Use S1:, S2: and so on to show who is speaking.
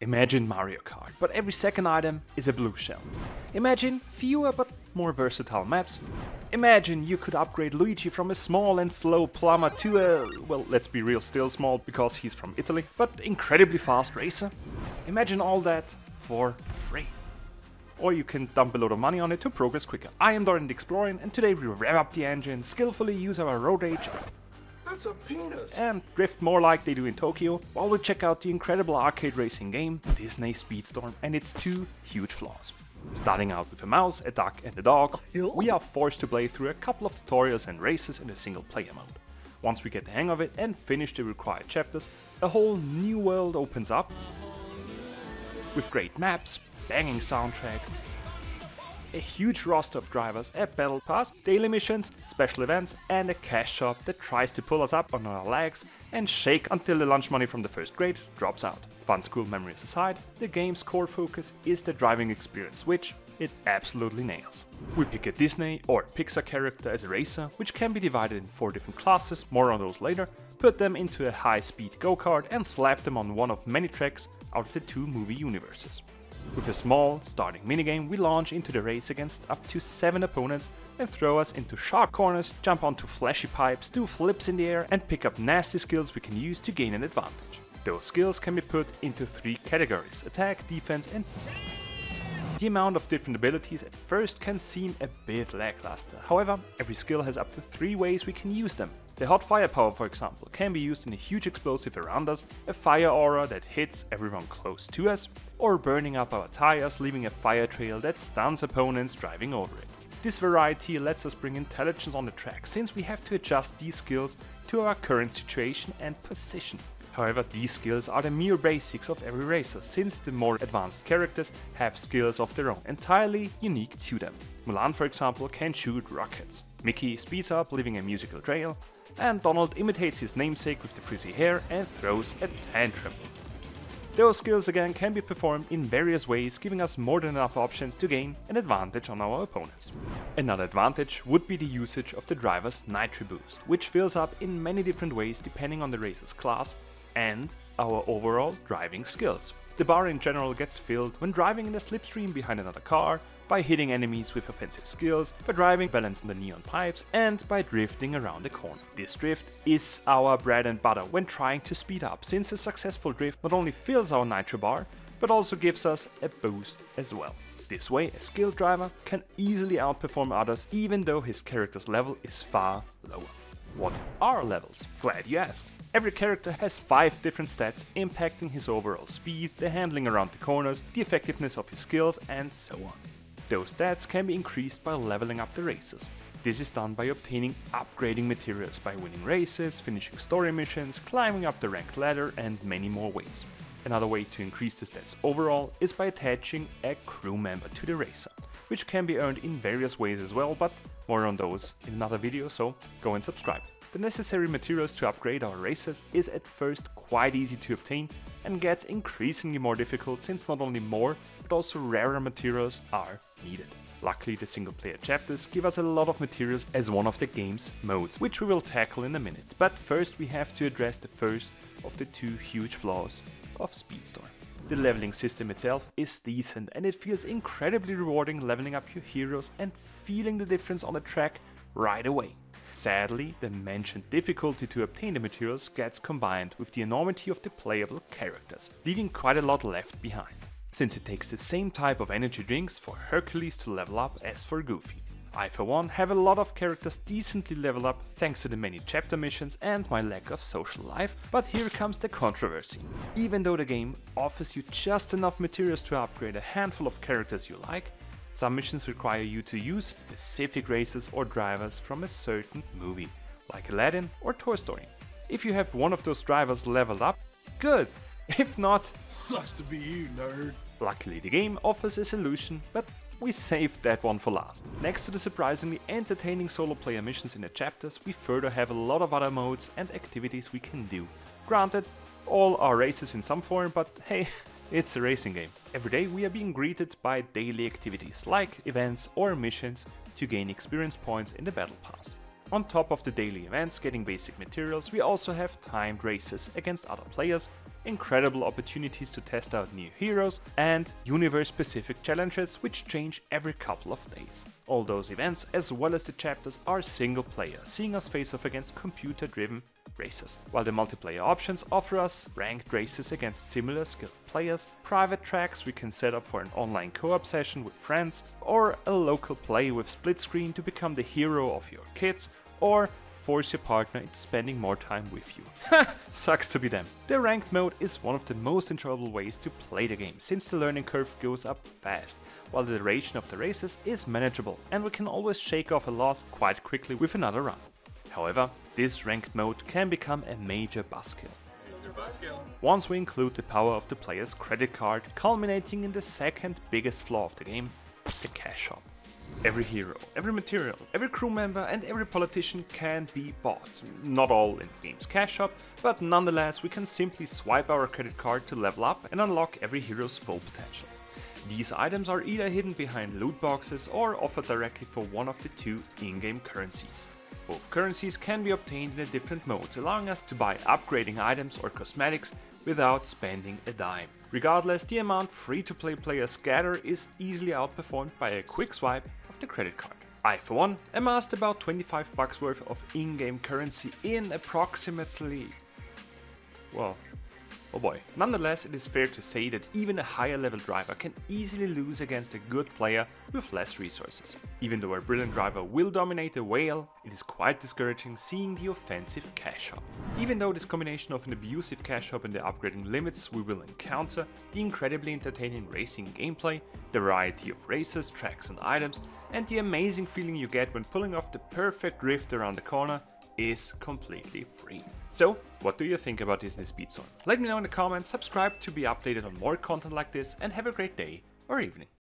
S1: Imagine Mario Kart, but every second item is a blue shell. Imagine fewer but more versatile maps. Imagine you could upgrade Luigi from a small and slow plumber to a, well, let's be real, still small because he's from Italy, but incredibly fast racer. Imagine all that for free. Or you can dump a lot of money on it to progress quicker. I am Dorian the Explorer, and today we rev up the engine, skillfully use our road rage,
S2: That's a penis.
S1: and drift more like they do in Tokyo, while we check out the incredible arcade racing game Disney Speedstorm and its two huge flaws. Starting out with a mouse, a duck and a dog, we are forced to play through a couple of tutorials and races in a single player mode. Once we get the hang of it and finish the required chapters, a whole new world opens up with great maps, banging soundtracks, a huge roster of drivers, a battle pass, daily missions, special events, and a cash shop that tries to pull us up on our legs and shake until the lunch money from the first grade drops out. Fun school memories aside, the game's core focus is the driving experience, which it absolutely nails. We pick a Disney or Pixar character as a racer, which can be divided in 4 different classes, more on those later, put them into a high-speed go-kart and slap them on one of many tracks out of the 2 movie universes. With a small, starting minigame, we launch into the race against up to 7 opponents and throw us into sharp corners, jump onto flashy pipes, do flips in the air and pick up nasty skills we can use to gain an advantage. Those skills can be put into 3 categories: attack, defense and... The amount of different abilities at first can seem a bit lackluster, however, every skill has up to 3 ways we can use them. The hot firepower, for example, can be used in a huge explosive around us, a fire aura that hits everyone close to us, or burning up our tires, leaving a fire trail that stuns opponents driving over it. This variety lets us bring intelligence on the track, since we have to adjust these skills to our current situation and position. However, these skills are the mere basics of every racer, since the more advanced characters have skills of their own, entirely unique to them. Mulan, for example, can shoot rockets. Mickey speeds up, leaving a musical trail, and Donald imitates his namesake with the frizzy hair and throws a tantrum. Those skills again can be performed in various ways, giving us more than enough options to gain an advantage on our opponents. Another advantage would be the usage of the driver's Nitro Boost, which fills up in many different ways depending on the racer's class and our overall driving skills. The bar in general gets filled when driving in a slipstream behind another car, by hitting enemies with offensive skills, by driving balance on the neon pipes, and by drifting around a corner. This drift is our bread and butter when trying to speed up, since a successful drift not only fills our nitro bar, but also gives us a boost as well. This way, a skilled driver can easily outperform others, even though his character's level is far lower. What are levels? Glad you asked. Every character has 5 different stats impacting his overall speed, the handling around the corners, the effectiveness of his skills, and so on. Those stats can be increased by leveling up the races. This is done by obtaining upgrading materials, by winning races, finishing story missions, climbing up the ranked ladder, and many more ways. Another way to increase the stats overall is by attaching a crew member to the racer, which can be earned in various ways as well, but more on those in another video, so go and subscribe. The necessary materials to upgrade our racers is at first quite easy to obtain and gets increasingly more difficult, since not only more but also rarer materials are needed. Luckily, the single player chapters give us a lot of materials as one of the game's modes, which we will tackle in a minute. But first we have to address the first of the 2 huge flaws of Speedstorm. The leveling system itself is decent, and it feels incredibly rewarding leveling up your heroes and feeling the difference on the track right away. Sadly, the mentioned difficulty to obtain the materials gets combined with the enormity of the playable characters, leaving quite a lot left behind, since it takes the same type of energy drinks for Hercules to level up as for Goofy. I for one have a lot of characters decently level up thanks to the many chapter missions and my lack of social life, but here comes the controversy. Even though the game offers you just enough materials to upgrade a handful of characters you like, some missions require you to use specific races or drivers from a certain movie, like Aladdin or Toy Story. If you have one of those drivers leveled up, good! If not,
S2: Sucks to be you, nerd.
S1: luckily the game offers a solution, but we saved that one for last. Next to the surprisingly entertaining solo player missions in the chapters, we further have a lot of other modes and activities we can do. Granted, all are races in some form, but hey, it's a racing game. Every day we are being greeted by daily activities like events or missions to gain experience points in the battle pass. On top of the daily events getting basic materials, we also have timed races against other players incredible opportunities to test out new heroes, and universe-specific challenges which change every couple of days. All those events, as well as the chapters, are single player, seeing us face off against computer-driven races, while the multiplayer options offer us ranked races against similar skilled players, private tracks we can set up for an online co-op session with friends, or a local play with split screen to become the hero of your kids, or force your partner into spending more time with you. Sucks to be them. The ranked mode is one of the most enjoyable ways to play the game, since the learning curve goes up fast, while the duration of the races is manageable and we can always shake off a loss quite quickly with another run. However, this ranked mode can become a major buzzkill. Once we include the power of the player's credit card, culminating in the second biggest flaw of the game, the cash shop. Every hero, every material, every crew member and every politician can be bought. Not all in the game's cash shop, but nonetheless we can simply swipe our credit card to level up and unlock every hero's full potential. These items are either hidden behind loot boxes or offered directly for one of the two in-game currencies. Both currencies can be obtained in different modes, allowing us to buy upgrading items or cosmetics without spending a dime. Regardless, the amount free-to-play players gather is easily outperformed by a quick swipe of the credit card. I, for one, amassed about $25 worth of in-game currency in approximately... well, oh boy. Nonetheless, it is fair to say that even a higher level driver can easily lose against a good player with less resources. Even though a brilliant driver will dominate a whale, it is quite discouraging seeing the offensive cash shop. Even though this combination of an abusive cash shop and the upgrading limits we will encounter, the incredibly entertaining racing gameplay, the variety of races, tracks and items, and the amazing feeling you get when pulling off the perfect drift around the corner is completely free. So, what do you think about Disney Speedstorm? Let me know in the comments, subscribe to be updated on more content like this, and have a great day or evening.